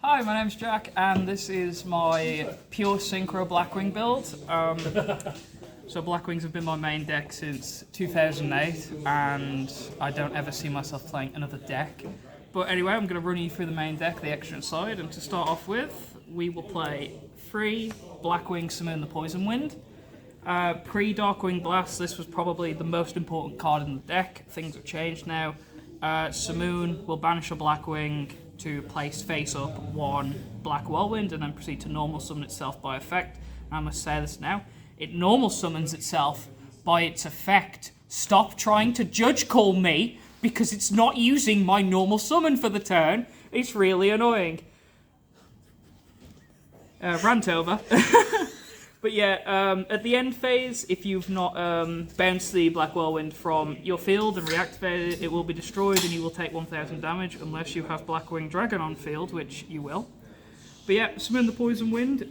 Hi, my name's Jack, and this is my pure synchro Blackwing build. So Blackwings have been my main deck since 2008, and I don't ever see myself playing another deck. But anyway, I'm going to run you through the main deck, the extra side, and to start off with, we will play 3 Blackwing Summon the Poison Wind. Pre-Darkwing Blast, this was probably the most important card in the deck. Things have changed now. Simoon will banish a Blackwing to place face up 1 Black Whirlwind and then proceed to normal summon itself by effect. And I must say this now, it normal summons itself by its effect. Stop trying to judge call me because it's not using my normal summon for the turn. It's really annoying. Rant over. But yeah, at the end phase, if you've not bounced the Black Whirlwind from your field and reactivated it, it will be destroyed and you will take 1000 damage unless you have Blackwing Dragon on field, which you will. But yeah, Summon the Poison Wind,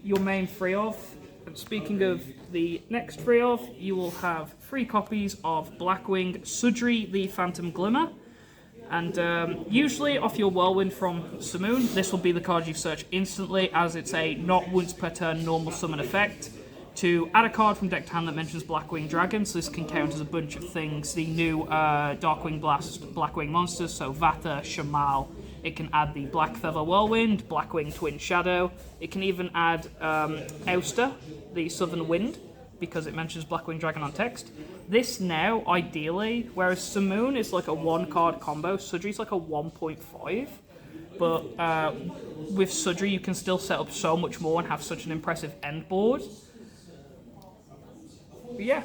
your main free of. And speaking of the next free of, you will have 3 copies of Blackwing Sudri the Phantom Glimmer. And usually off your Whirlwind from Simoon, this will be the card you search instantly, as it's a not once per turn normal summon effect. To add a card from deck to hand that mentions Blackwing Dragon, so this can count as a bunch of things. The new Darkwing Blast Blackwing monsters, so Vata, Shamal. It can add the Black Feather Whirlwind, Blackwing Twin Shadow. It can even add Ouster, the Southern Wind, because it mentions Blackwing Dragon on text. This now, ideally, whereas Simoon is like a 1-card combo, Sudri's like a 1.5. But with Sudri, you can still set up so much more and have such an impressive end board. But yeah.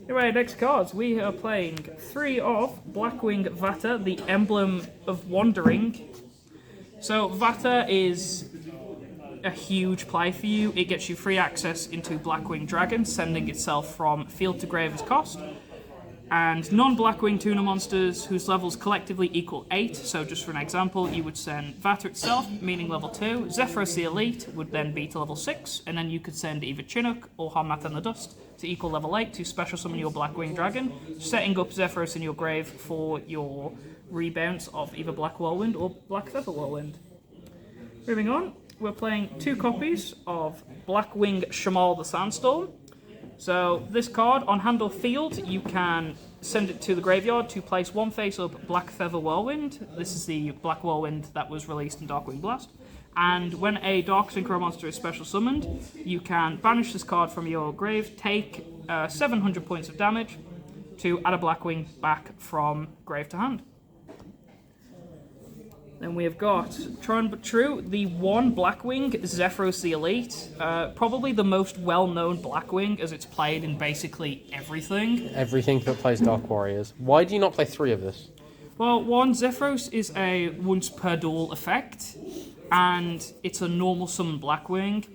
Anyway, next cards. We are playing 3 of Blackwing Vata, the Emblem of Wandering. So Vata is a huge play for you. It gets you free access into Blackwing Dragon, sending itself from field to grave as cost. And non-Blackwing Tuna monsters whose levels collectively equal 8, so just for an example, you would send Vata itself, meaning level 2, Zephyros the Elite would then be to level 6, and then you could send either Chinook or Harmat and the Dust to equal level 8 to special summon your Blackwing Dragon, setting up Zephyros in your grave for your rebounce of either Black Whirlwind or Black Feather Whirlwind. Moving on, we're playing 2 copies of Blackwing Shamal the Sandstorm. So this card, on hand or field, you can send it to the graveyard to place 1 face-up Black Feather Whirlwind. This is the Black Whirlwind that was released in Darkwing Blast. And when a Dark Synchro monster is special summoned, you can banish this card from your grave, take 700 points of damage to add a Blackwing back from grave to hand. Then we have got, Tron but True, the 1 Blackwing, Zephyros the Elite. Probably the most well-known Blackwing, as it's played in basically everything. Everything that plays Dark Warriors. Why do you not play 3 of this? Well, 1, Zephyros is a once per duel effect, and it's a normal summon Blackwing.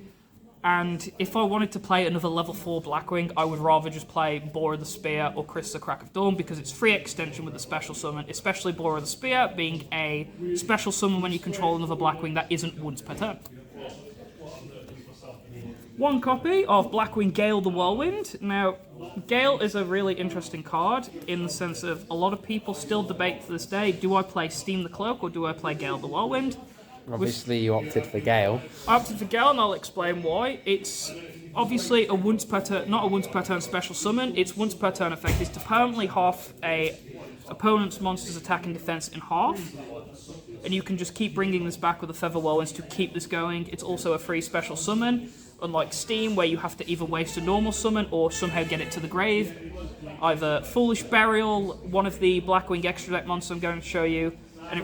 And if I wanted to play another level 4 Blackwing, I would rather just play Boar of the Spear or Chris the Crack of Dawn, because it's free extension with the special summon, especially Boar of the Spear being a special summon when you control another Blackwing that isn't once per turn. 1 copy of Blackwing Gale the Whirlwind. Now, Gale is a really interesting card in the sense of a lot of people still debate to this day, do I play Steam the Cloak or do I play Gale the Whirlwind? Obviously, you opted for Gale. I opted for Gale, and I'll explain why. It's obviously a once per turn, not a once per turn special summon. It's once per turn effect. It's to permanently half a opponent's monster's attack and defense in half, and you can just keep bringing this back with the Feather Whirlwinds to keep this going. It's also a free special summon, unlike Steam, where you have to either waste a normal summon or somehow get it to the grave. Either Foolish Burial, one of the Blackwing extra deck monsters I'm going to show you, and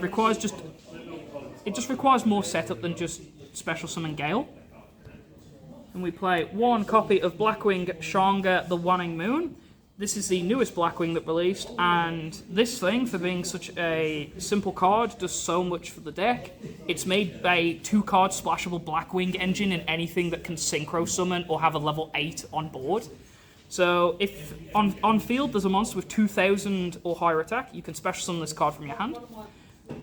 it just requires more setup than just special summon Gale. And we play 1 copy of Blackwing Shanga the Wanning Moon. This is the newest Blackwing that released, and this thing, for being such a simple card, does so much for the deck. It's made a 2-card splashable Blackwing engine in anything that can synchro summon or have a level 8 on board. So if on field there's a monster with 2000 or higher attack, you can special summon this card from your hand.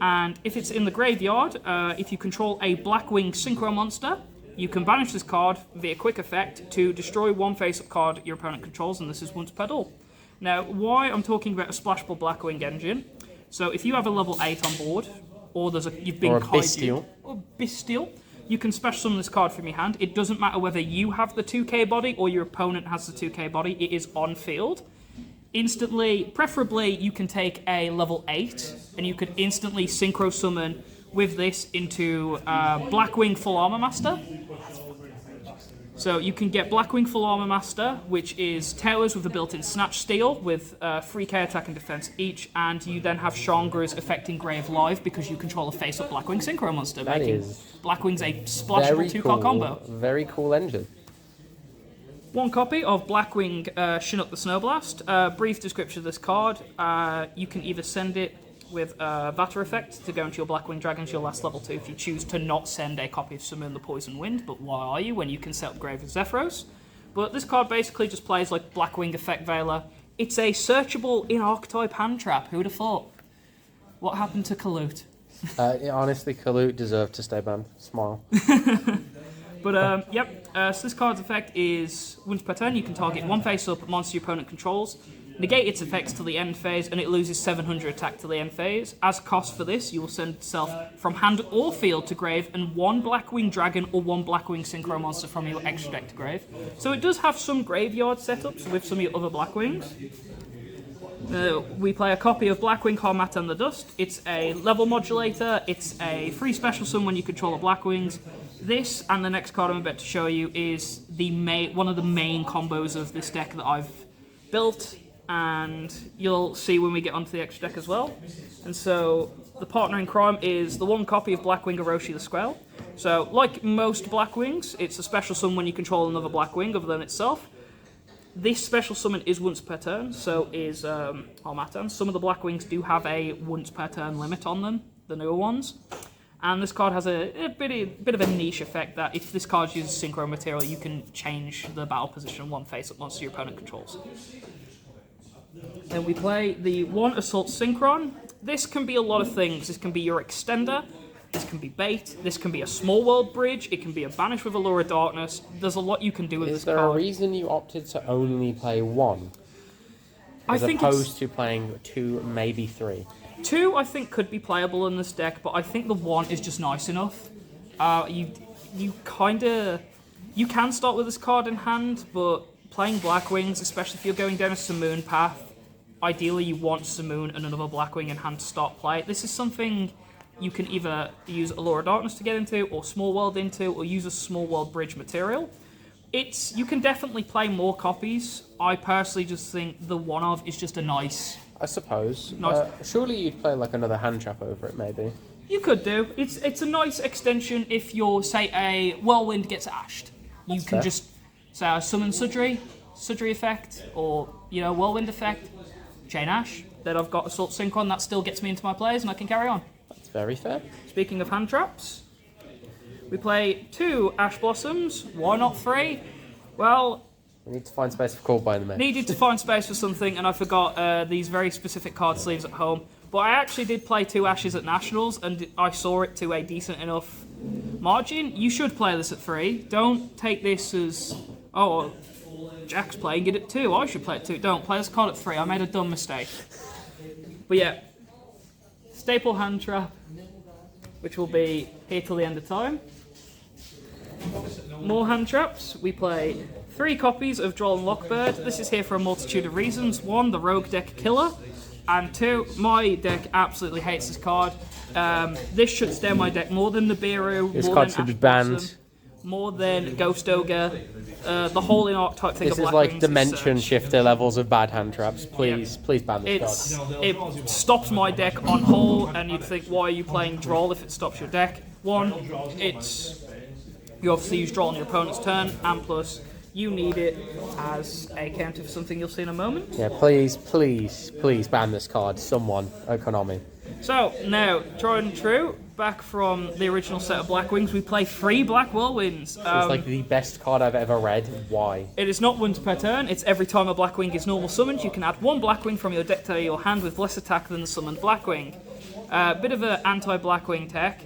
And if it's in the graveyard, if you control a Blackwing Synchro monster, you can banish this card via quick effect to destroy 1 face-up card your opponent controls, and this is once per duel. Now, why I'm talking about a splashable Blackwing engine, so if you have a level 8 on board, or you've been Or a kaiju, bestial. or bestial, you can special summon this card from your hand. It doesn't matter whether you have the 2k body or your opponent has the 2k body. It is on field. Instantly, preferably, you can take a level 8, and you could instantly synchro summon with this into BlackWing Full Armor Master. So you can get BlackWing Full Armor Master, which is towers with a built-in Snatch Steal with 3k attack and defense each, and you then have Shangra's affecting Grave Live because you control a face-up BlackWing Synchro monster, making BlackWings a splashable 2-card combo. Very cool engine. One copy of BlackWing Chinook the Snowblast. Brief description of this card. You can either send it with Vata effect to go into your BlackWing Dragons, your last level 2, if you choose to not send a copy of Summon the Poison Wind, but why are you when you can set up Grave of Zephyros? But this card basically just plays like BlackWing Effect Veiler. It's a searchable in-archetype hand trap, who would have thought? What happened to Kalut? Honestly, Kalut deserved to stay banned. Smile. But, so this card's effect is once per turn, you can target one face-up monster your opponent controls, negate its effects till the end phase, and it loses 700 attack till the end phase. As cost for this, you will send itself from hand or field to grave, and one BlackWing Dragon or one BlackWing Synchro monster from your extra deck to grave. So it does have some graveyard setups with some of your other BlackWings. We play a copy of BlackWing Harmat and the Dust. It's a level modulator. It's a free special summon when you control the BlackWings. This and the next card I'm about to show you is one of the main combos of this deck that I've built, and you'll see when we get onto the extra deck as well. And so the partner in crime is the one copy of BlackWing Orochi the Squall. So like most BlackWings, it's a special summon when you control another BlackWing other than itself. This special summon is once per turn, so is Harmattan. Some of the BlackWings do have a once per turn limit on them, the newer ones. And this card has a bit of a niche effect that if this card uses Synchro material, you can change the battle position one face-up monster your opponent controls. Then we play the one Assault Synchron. This can be a lot of things. This can be your extender, this can be bait, this can be a small world bridge, it can be a banish with Allure of Darkness. There's a lot you can do with this card. Is there a reason you opted to only play one? As opposed to playing 2, maybe 3? 2, I think, could be playable in this deck, but I think the 1 is just nice enough. You can start with this card in hand, but playing BlackWings, especially if you're going down a Simoon path, ideally you want Simoon and another BlackWing in hand to start play. This is something you can either use Allure of Darkness to get into, or Small World into, or use a Small World Bridge material. You can definitely play more copies. I personally just think the one of is just a nice... I suppose. Nice. Surely you'd play like another hand trap over it, maybe. You could do. It's a nice extension if you're, say, a Whirlwind gets ashed. You can just say summon Sudri effect, or Whirlwind effect, Chain Ash. Then I've got Assault Synchron that still gets me into my plays, and I can carry on. That's very fair. Speaking of hand traps, we play 2 Ash Blossoms. Why not 3? Well, we need to find space for Call by the Mage. Needed to find space for something, and I forgot these very specific card sleeves at home. But I actually did play 2 Ashes at Nationals, and I saw it to a decent enough margin. You should play this at 3. Don't take this as, oh, Jack's playing it at 2. I should play it 2. Don't play this card at 3. I made a dumb mistake. But yeah, staple hand trap, which will be here till the end of time. More hand traps. We play 3 copies of Droll and Lockbird. This is here for a multitude of reasons. 1, the rogue deck killer. And 2, my deck absolutely hates this card. This should stay in my deck more than Nibiru, this more card than should be Ash banned. Blossom, more than Ghost Ogre. The whole in-archetype thing This of is BlackWings like Dimension Shifter levels of bad hand traps. Please ban this card. It stops my deck on whole, and you'd think, why are you playing Droll if it stops your deck? 1, you obviously use Droll on your opponent's turn, and plus, you need it as a counter for something you'll see in a moment. Yeah, please ban this card. Someone at Konami. So, now, tried and true, back from the original set of BlackWings, we play 3 Black Whirlwinds. It's like the best card I've ever read. Why? It is not once per turn, it's every time a BlackWing is normal summoned, you can add 1 BlackWing from your deck to your hand with less attack than the summoned BlackWing. Bit of an anti-BlackWing tech.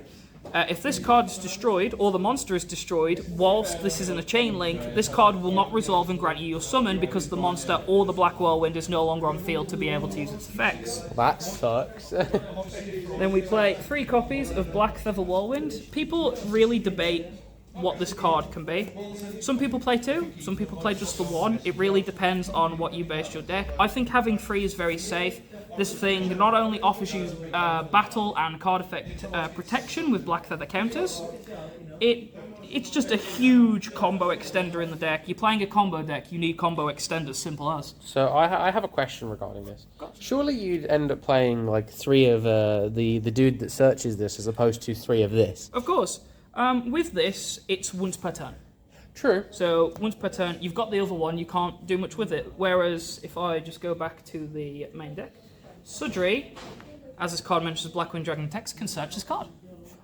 If this card is destroyed, or the monster is destroyed, whilst this is in a chain link, this card will not resolve and grant you your summon because the monster or the Black Whirlwind is no longer on field to be able to use its effects. That sucks. Then we play 3 copies of Black Feather Whirlwind. People really debate what this card can be. Some people play 2, some people play just the 1. It really depends on what you base your deck. I think having 3 is very safe. This thing not only offers you battle and card effect protection with Black Feather counters, it's just a huge combo extender in the deck. You're playing a combo deck, you need combo extenders, simple as. So I have a question regarding this. Surely you'd end up playing like 3 of the dude that searches this as opposed to 3 of this. Of course. With this, it's once per turn. True. So once per turn, you've got the other one, you can't do much with it. Whereas if I just go back to the main deck, Sudri, as this card mentions BlackWing Dragon text, can search this card.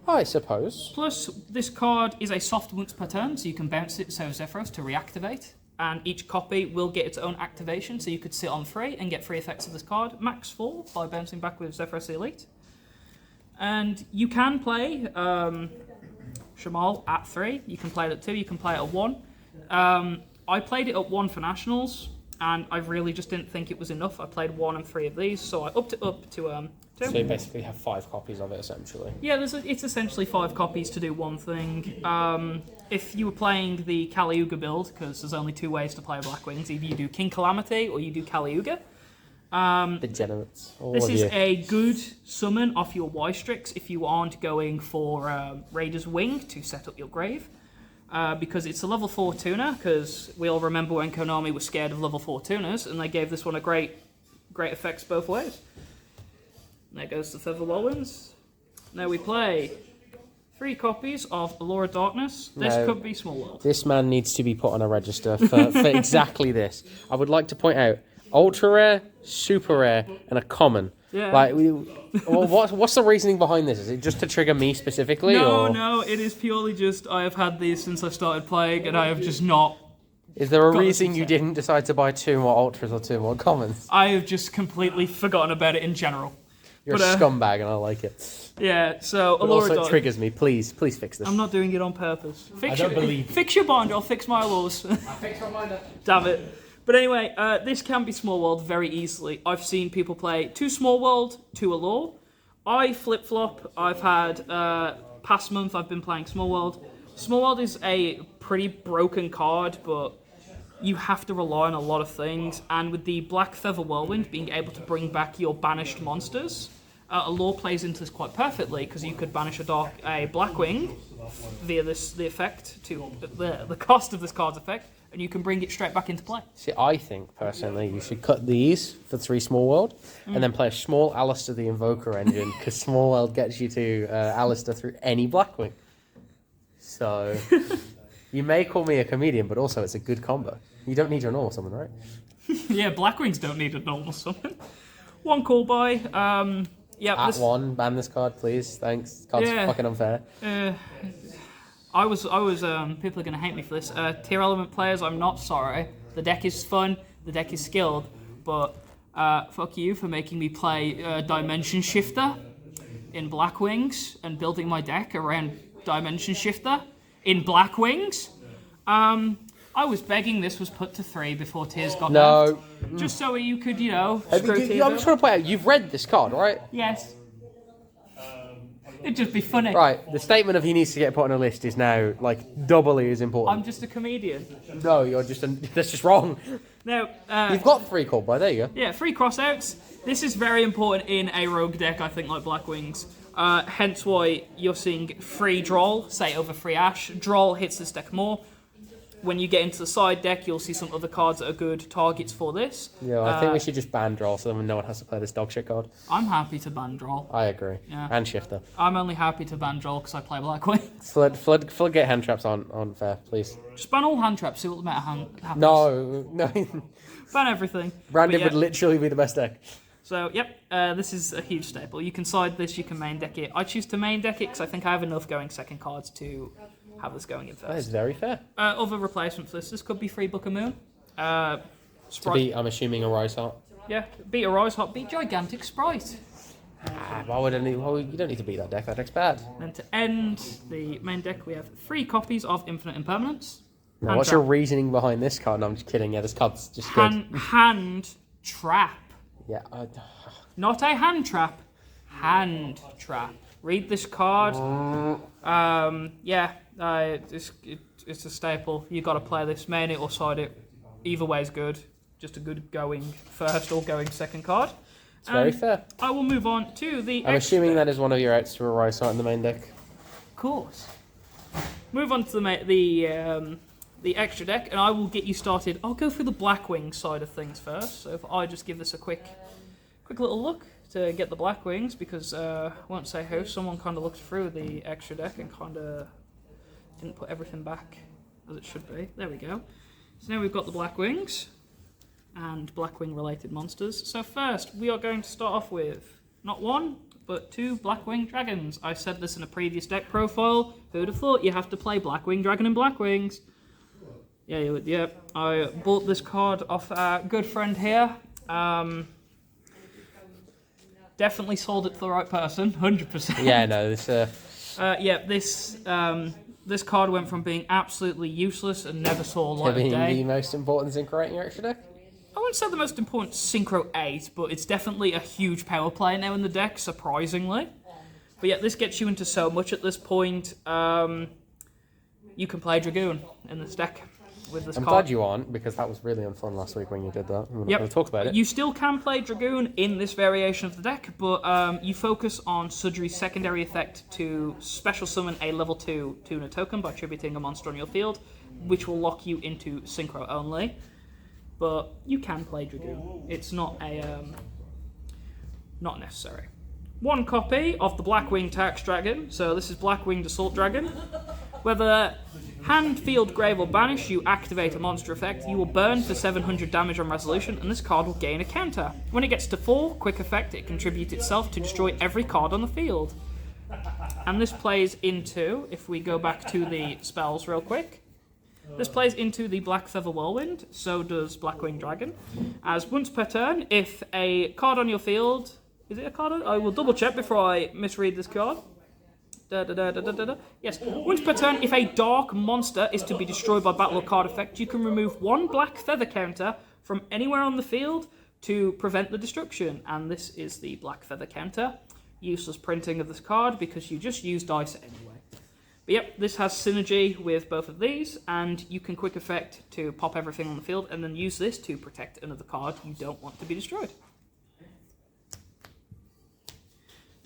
I suppose. Plus, this card is a soft once per turn, so you can bounce it so Zephyros to reactivate. And each copy will get its own activation, so you could sit on 3 and get 3 effects of this card. Max 4 by bouncing back with Zephyros the Elite. And you can play Shamal at 3. You can play it at 2, you can play it at 1. I played it at 1 for Nationals, and I really just didn't think it was enough. I played 1 and 3 of these, so I upped it up to 2. So you basically have 5 copies of it, essentially. Yeah, it's essentially 5 copies to do one thing. If you were playing the Caliuga build, because there's only 2 ways to play BlackWings, either you do King Calamity or you do Caliuga. Degenerates. This is a good summon off your Y-Strix if you aren't going for Raider's Wing to set up your grave. Because it's a level 4 tuner, because we all remember when Konami was scared of level 4 tuners, and they gave this one a great effects both ways. And there goes the Feather Whirlwinds. Now we play 3 copies of Allure Darkness. This could be Small World. This man needs to be put on a register for exactly this. I would like to point out, ultra rare, super rare, and a common. Yeah. Like, what's the reasoning behind this? Is it just to trigger me specifically? No, it is purely just I have had these since I started playing, and I have just not. Is there a reason you didn't decide to buy 2 more ultras or 2 more commons? I have just completely forgotten about it in general. You're a scumbag, and I like it. Yeah, so But also, it triggers me. Please fix this. I'm not doing it on purpose. I don't believe. Fix your binder, I'll fix my laws. I fix my binder. Damn it. But anyway, this can be Small World very easily. I've seen people play 2 Small World, 2 Allure. I flip-flop. I've had, past month I've been playing Small World. Small World is a pretty broken card, but you have to rely on a lot of things. And with the Black Feather Whirlwind being able to bring back your banished monsters, Allure plays into this quite perfectly, because you could banish a BlackWing via the effect, to the cost of this card's effect, and you can bring it straight back into play. See, I think, personally, you should cut these for 3 Small World, and then play a small Alistair the Invoker engine, because Small World gets you to Alistair through any BlackWing. So, you may call me a comedian, but also it's a good combo. You don't need your normal summon, right? Yeah, BlackWings don't need a normal summon. 1 call by. At 1, ban this card, please. Thanks. Card's fucking unfair. I was. People are gonna hate me for this. Tier element players, I'm not sorry. The deck is fun. The deck is skilled, but fuck you for making me play Dimension Shifter in BlackWings and building my deck around Dimension Shifter in BlackWings. I was begging this was put to 3 before Tiers got nerfed. Just so you could, screw Tiers I'm just trying to play out. You've read this card, right? Yes. It'd just be funny. Right, the statement of he needs to get put on a list is now, like, doubly as important. I'm just a comedian. No, you're just that's just wrong. Now, You've got 3 called by, there you go. Yeah, 3 crossouts. This is very important in a rogue deck, I think, like BlackWings. Hence why you're seeing free Droll, say over free Ash. Droll hits this deck more. When you get into the side deck, you'll see some other cards that are good targets for this. Yeah, I think we should just ban Droll so then no one has to play this dog shit card. I'm happy to ban Droll. I agree. Yeah. And Shifter. I'm only happy to ban Droll because I play BlackWings. Floodgate hand traps on fair, please. Just ban all hand traps, see what the meta happens. No. Ban everything. Brandon would literally be the best deck. So, yep, this is a huge staple. You can side this, you can main deck it. I choose to main deck it because I think I have enough going second cards to have this going in first. That is very fair. Other replacement for this could be free Book of Moon. To beat, I'm assuming, a Rise Heart. Yeah, beat a Rise Heart, beat Gigantic Sprite. Why would any? Well, you don't need to beat that deck. That deck's bad. Then to end the main deck, we have 3 copies of Infinite Impermanence. Now, Hand what's trap. your reasoning behind this card? No, I'm just kidding. Yeah, this card's just good. Hand trap. Yeah. Not a hand trap. Hand trap. Read this card. It's a staple. You got to play this. Main it or side it. Either way is good. Just a good going first or going second card. It's very fair. I will move on to the. I'm assuming that is one of your outs to a rise in the main deck. Of course. Move on to the extra deck, and I will get you started. I'll go through the BlackWings side of things first. So if I just give this a quick little look to get the BlackWings, because I won't say how, someone kind of looked through the extra deck and kind of didn't put everything back as it should be. There we go. So now we've got the BlackWings and Blackwing related monsters. So first we are going to start off with not 1 but 2 Blackwing dragons. I said this in a previous deck profile. Who'd have thought you have to play Blackwing dragon and BlackWings? Yeah, you would. Yeah, I bought this card off a good friend here. Definitely sold it to the right person, 100%. Yeah, no, this. This card went from being absolutely useless and never saw light of being day. the most important synchro in your extra deck. I wouldn't say the most important Synchro 8, but it's definitely a huge power play now in the deck, surprisingly. But yeah, this gets you into so much at this point. You can play Dragoon in this deck with this I'm card. glad you aren't, because that was really unfun last week when you did that. We're not Yep. going to talk about it. You still can play Dragoon in this variation of the deck, but you focus on Sudri's secondary effect to special summon a level 2 tuner token by attributing a monster on your field, which will lock you into Synchro only. But you can play Dragoon. It's not not necessary. 1 copy of the Blackwing Tax Dragon. So this is Blackwinged Assault Dragon. Whether hand, field, grave, or banish, you activate a monster effect, you will burn for 700 damage on resolution, and this card will gain a counter. When it gets to 4, quick effect, it contributes itself to destroy every card on the field. And this plays into, if we go back to the spells real quick, this plays into the Black Feather Whirlwind, so does Blackwing Dragon. As once per turn, if a card on your field... Is it a card on... I will double check before I misread this card. Yes. Once per turn, if a dark monster is to be destroyed by battle or card effect, you can remove 1 Black Feather counter from anywhere on the field to prevent the destruction. And this is the Black Feather counter. Useless printing of this card because you just use dice anyway. But yep, this has synergy with both of these, and you can quick effect to pop everything on the field and then use this to protect another card you don't want to be destroyed.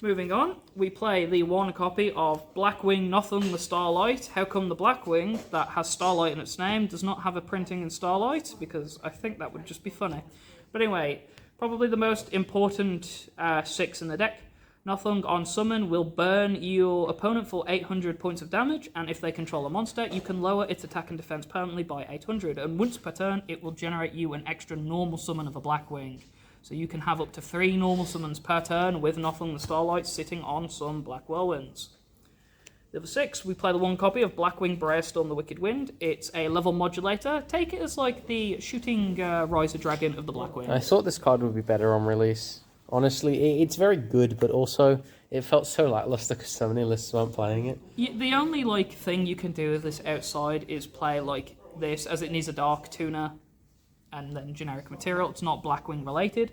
Moving on, we play the 1 copy of Blackwing Nothung the Starlight. How come the Blackwing that has Starlight in its name does not have a printing in Starlight? Because I think that would just be funny. But anyway, probably the most important 6 in the deck. Nothung on summon will burn your opponent for 800 points of damage, and if they control a monster, you can lower its attack and defense permanently by 800, and once per turn, it will generate you an extra normal summon of a Blackwing. So you can have up to 3 normal summons per turn with Nothung the Starlight sitting on some Black Whirlwinds. The other 6, we play the 1 copy of Blackwing Brairstorm the Wicked Wind. It's a level modulator. Take it as like the shooting Riser Dragon of the Blackwing. I thought this card would be better on release. Honestly, it's very good, but also it felt so lackluster because so many lists weren't playing it. The only thing you can do with this outside is play like this, as it needs a dark tuner and then generic material. It's not Blackwing related.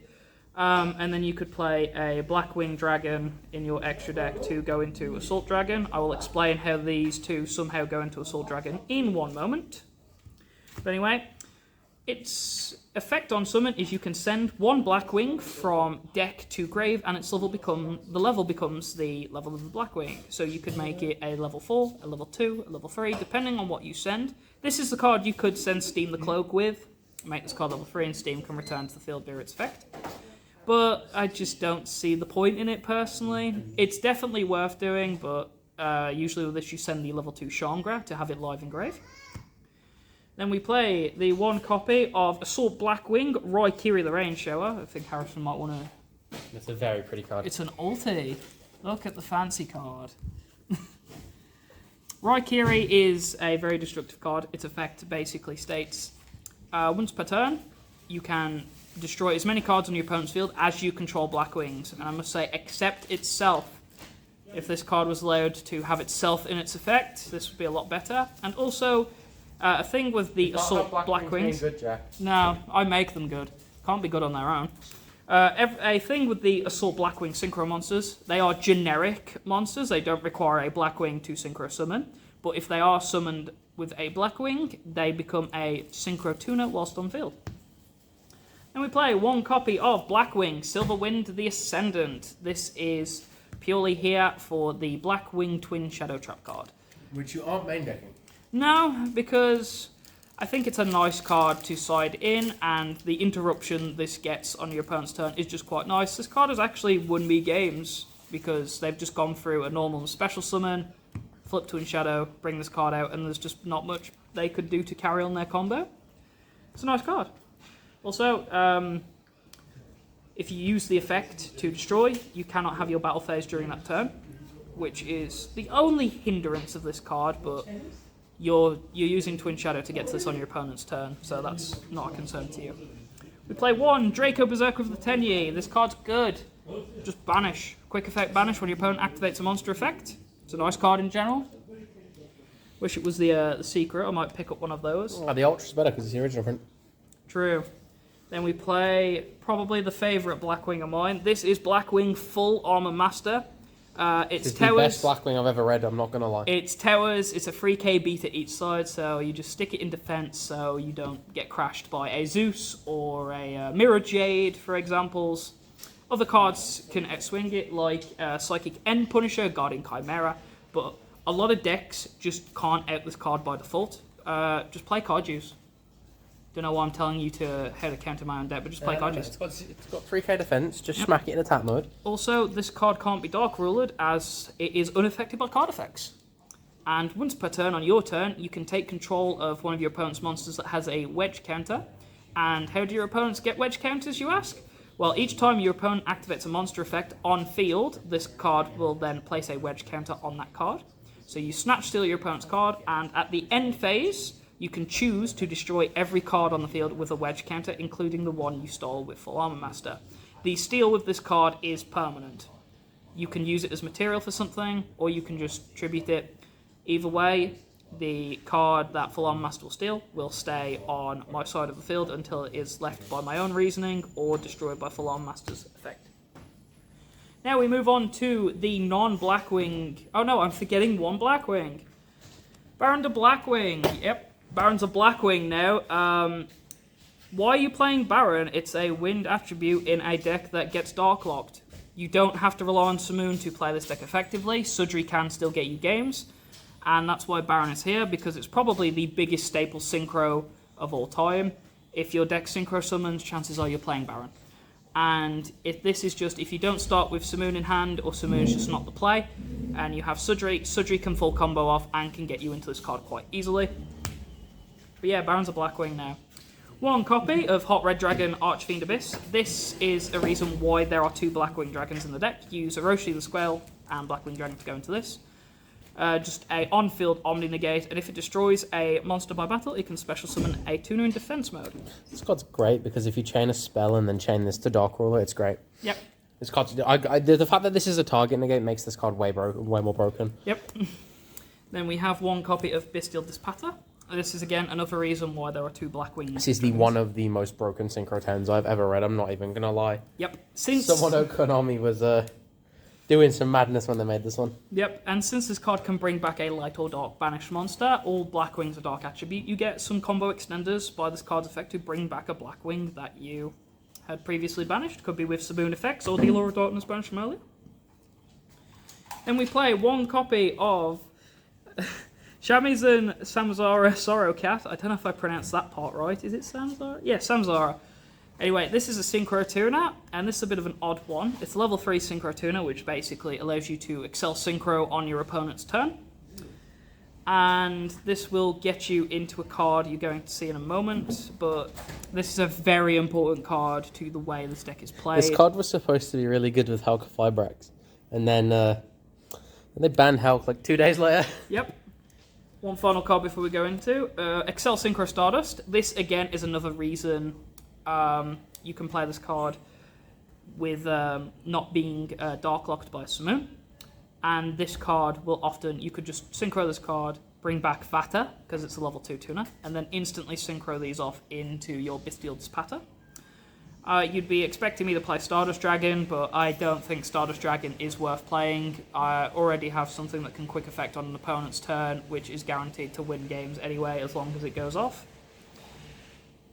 And then you could play a Blackwing Dragon in your extra deck to go into Assault Dragon. I will explain how these two somehow go into Assault Dragon in 1 moment. But anyway, its effect on summon is you can send 1 Blackwing from deck to grave, and its level becomes the level of the Blackwing. So you could make it a level 4, a level 2, a level 3, depending on what you send. This is the card you could send Steam the Cloak with. Make this card level 3, and Steam can return to the field via its effect. But I just don't see the point in it personally. It's definitely worth doing, but usually with this you send the level 2 Changra to have it live in grave. Then we play the 1 copy of Assault Blackwing, Roy Kiri the Rain Shower. I think Harrison might want to... It's a very pretty card. It's an ulti. Look at the fancy card. Roy Kiri is a very destructive card. Its effect basically states, once per turn, you can destroy as many cards on your opponent's field as you control BlackWings. And I must say, except itself. If this card was allowed to have itself in its effect, this would be a lot better. And also, a thing with the Assault BlackWings. Good, Jack. No, I make them good. Can't be good on their own. A thing with the Assault Blackwing Synchro monsters, they are generic monsters. They don't require a Blackwing to Synchro summon. But if they are summoned with a Blackwing, they become a Synchro Tuner whilst on field. Then we play one copy of BlackWing Silverwind the Ascendant. This is purely here for the Blackwing Twin Shadow Trap card. Which you aren't main decking. No, because I think it's a nice card to side in, and the interruption this gets on your opponent's turn is just quite nice. This card has actually won me games, because they've just gone through a normal and special summon, flip Twin Shadow, bring this card out, and there's just not much they could do to carry on their combo. It's a nice card. Also, if you use the effect to destroy, you cannot have your battle phase during that turn, which is the only hindrance of this card, but you're using Twin Shadow to get to this on your opponent's turn, so that's not a concern to you. We play one Draco Berserker of the Tenyi. This card's good. Just banish. Quick effect banish when your opponent activates a monster effect. It's a nice card in general. Wish it was the secret. I might pick up one of those. Oh, the Ultra's better because it's the original print. True. Then we play probably the favourite Blackwing of mine. This is Blackwing Full Armor Master. It's the towers. best Blackwing I've ever read, I'm not going to lie. It's towers, it's a 3k beat at each side, so you just stick it in defense so you don't get crashed by a Zeus or a Mirror Jade, for examples. Other cards can outswing it, like Psychic End Punisher, Guardian Chimera, but a lot of decks just can't out this card by default. Just play card use. Don't know why I'm telling you how to counter my own deck, but just play card use. It's got 3k defense, just smack it in attack mode. Also, this card can't be Dark Ruled, as it is unaffected by card effects. And once per turn on your turn, you can take control of one of your opponent's monsters that has a wedge counter. And how do your opponents get wedge counters, you ask? Well, each time your opponent activates a monster effect on field, this card will then place a wedge counter on that card. So you snatch steal your opponent's card, and at the end phase, you can choose to destroy every card on the field with a wedge counter, including the one you stole with Full Armor Master. The steal with this card is permanent. You can use it as material for something, or you can just tribute it. Either way, the card that Full Armor Master will steal will stay on my side of the field until it is left by my own reasoning or destroyed by Full Armor Master's effect. Now we move on to the non-Blackwing. Oh no, I'm forgetting one Blackwing. Baron de Blackwing. Yep. Baron's a Blackwing now. Why are you playing Baron? It's a wind attribute in a deck that gets Dark Locked. You don't have to rely on Simoon to play this deck effectively. Sudri can still get you games. And that's why Baron is here, because it's probably the biggest staple synchro of all time. If your deck synchro summons, chances are you're playing Baron. And if this is just, if you don't start with Simoon in hand, or Simoon is just not the play, and you have Sudri, Sudri can full combo off and can get you into this card quite easily. But yeah, Baron's a Blackwing now. One copy of Hot Red Dragon Archfiend Abyss. This is a reason why there are two Blackwing Dragons in the deck. Use Orochi the Squale and Blackwing Dragon to go into this. Just a on-field Omni Negate, and if it destroys a monster by battle, it can special summon a tuner in defense mode. This card's great because if you chain a spell and then chain this to Dark Ruler, it's great. Yep. This card, the fact that this is a target negate makes this card way more broken. Yep. Then we have one copy of Bestial Dispatter. This is again another reason why there are two Blackwings. This is one of the most broken Synchro 10s I've ever read, I'm not even going to lie. Yep. Since Someone Konami was doing some madness when they made this one. Yep, and since this card can bring back a light or dark banished monster, all Blackwings are dark attribute, you get some combo extenders by this card's effect to bring back a Blackwing that you had previously banished. Could be with Simoon effects or Healer of Darkness banished from earlier. Then we play one copy of Shamisen Samzara Sorrow Cat. I don't know if I pronounced that part right. Is it Samzara? Yeah, Samzara. Anyway, this is a Synchro Tuner, and this is a bit of an odd one. It's level 3 Synchro Tuner, which basically allows you to excel Synchro on your opponent's turn. And this will get you into a card you're going to see in a moment, but this is a very important card to the way this deck is played. This card was supposed to be really good with Hulk Fibrax, and then they banned Hulk like 2 days later. Yep. One final card before we go into Excel Synchro Stardust. This, again, is another reason you can play this card with not being dark locked by a Simoon. And this card will often, you could just synchro this card, bring back Vata, because it's a level 2 tuner, and then instantly synchro these off into your Bestial Spatter. You'd be expecting me to play Stardust Dragon, but I don't think Stardust Dragon is worth playing. I already have something that can quick effect on an opponent's turn, which is guaranteed to win games anyway, as long as it goes off.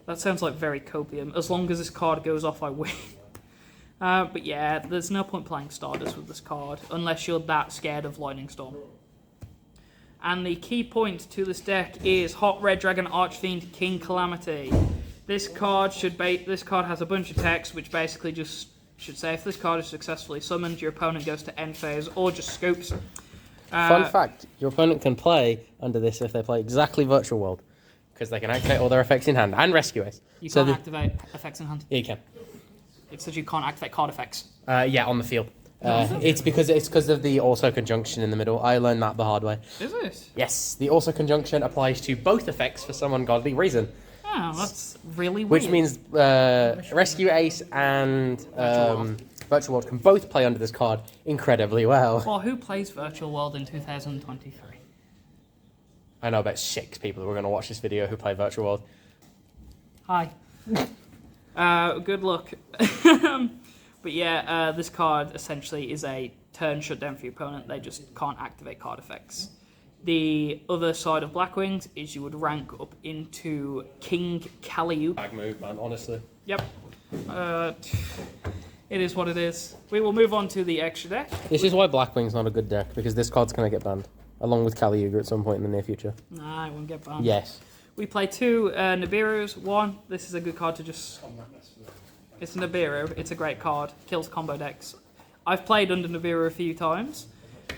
That sounds like very copium. As long as this card goes off, I win. But yeah, there's no point playing Stardust with this card, unless you're that scared of Lightning Storm. And the key point to this deck is Hot Red Dragon Archfiend King Calamity. This card has a bunch of text which basically just should say if this card is successfully summoned, your opponent goes to end phase or just scoops. Fun fact, your opponent can play under this if they play exactly Virtual World, because they can activate all their effects in hand and rescue us. You can't activate effects in hand? Yeah, you can. It says you can't activate card effects. Yeah, on the field. It's because of the also conjunction in the middle. I learned that the hard way. Is it? Yes, the also conjunction applies to both effects for some ungodly reason. Oh, that's really weird. Which means Rescue Ace and Virtual World can both play under this card incredibly well. Well, who plays Virtual World in 2023? I know about 6 people who are going to watch this video who play Virtual World. Hi. Good luck. But yeah, this card essentially is a turn shutdown for your opponent. They just can't activate card effects. The other side of BlackWings is you would rank up into King Calliope. Bag move, man, honestly. Yep. It is what it is. We will move on to the extra deck. This is why BlackWing's not a good deck, because this card's going to get banned, along with Caliuga at some point in the near future. Nah, it won't get banned. Yes. We play 2 Nibiru's. 1, this is a good card to just... It's a Nibiru. It's a great card. Kills combo decks. I've played under Nibiru a few times.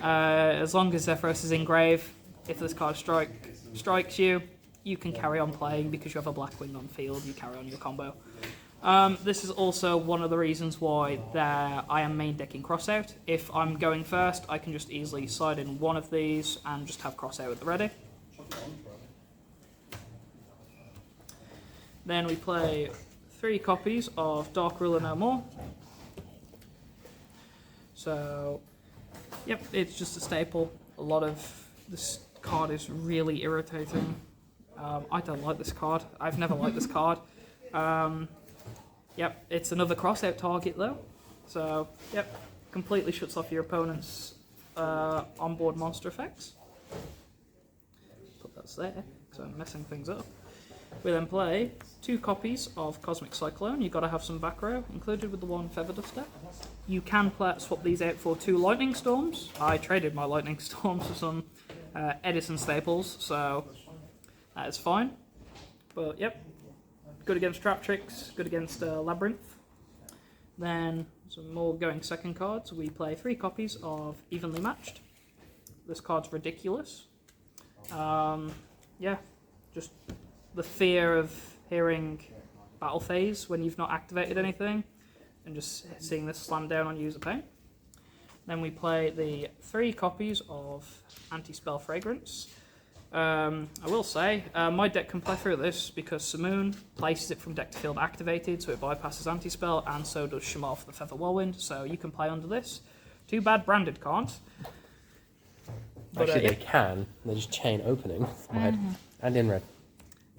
As long as Zephyros is in grave, if this card strikes you, you can carry on playing because you have a Blackwing on field. You carry on your combo. This is also one of the reasons why I am main decking Crossout. If I'm going first, I can just easily slide in one of these and just have Crossout at the ready. Then we play 3 copies of Dark Ruler No More. So, yep, it's just a staple. A lot of this card is really irritating. I don't like this card. I've never liked this card. Yep, it's another crossout target though. So, yep, completely shuts off your opponent's onboard monster effects. Put that there, because I'm messing things up. We then play 2 copies of Cosmic Cyclone. You've got to have some back row, included with the 1 Feather Duster. You can swap these out for 2 Lightning Storms. I traded my Lightning Storms for some Edison staples, so that is fine. But yep, good against Trap Tricks, good against Labyrinth. Then some more going second cards. We play 3 copies of Evenly Matched. This card's ridiculous. Yeah, just the fear of hearing Battle Phase when you've not activated anything, and just seeing this slam down on user pain. Then we play the 3 copies of Anti-Spell Fragrance. I will say, my deck can play through this because Simoon places it from deck to field activated, so it bypasses Anti-Spell, and so does Shamal for the Feather Whirlwind, so you can play under this. Too bad Branded can't. But, actually, they can. They just chain opening from head and in red.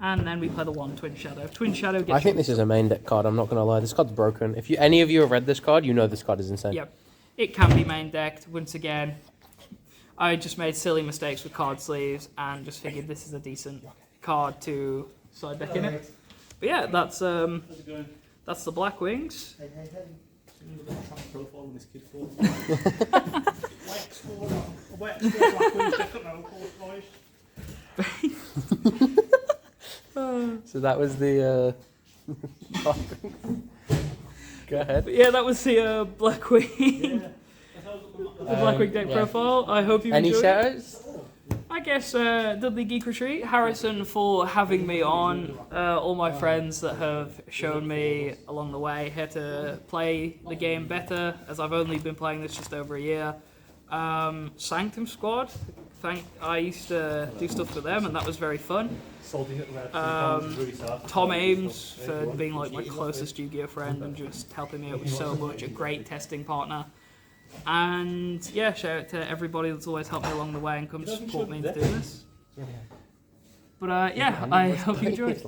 And then we play the 1 Twin Shadow. Twin Shadow gets... I think this is a main deck card, I'm not going to lie. This card's broken. If any of you have read this card, you know this card is insane. Yep. It can be main decked. Once again, I just made silly mistakes with card sleeves and just figured this is a decent card to side deck in it. But yeah, that's the BlackWings. So that was the go ahead. But yeah, that was the Blackwing. The Blackwing deck profile. I hope you enjoyed. Any shoutouts? I guess Dudley Geek Retreat, Harrison for having me on, all my friends that have shown me along the way how to play the game better, as I've only been playing this just over a year. Sanctum Squad, I used to do stuff for them, and that was very fun. Tom Ames for being like my closest Yu-Gi-Oh friend and just helping me out with so much, a great testing partner. And yeah, shout out to everybody that's always helped me along the way and come to support me into doing this. But yeah, I hope you enjoyed.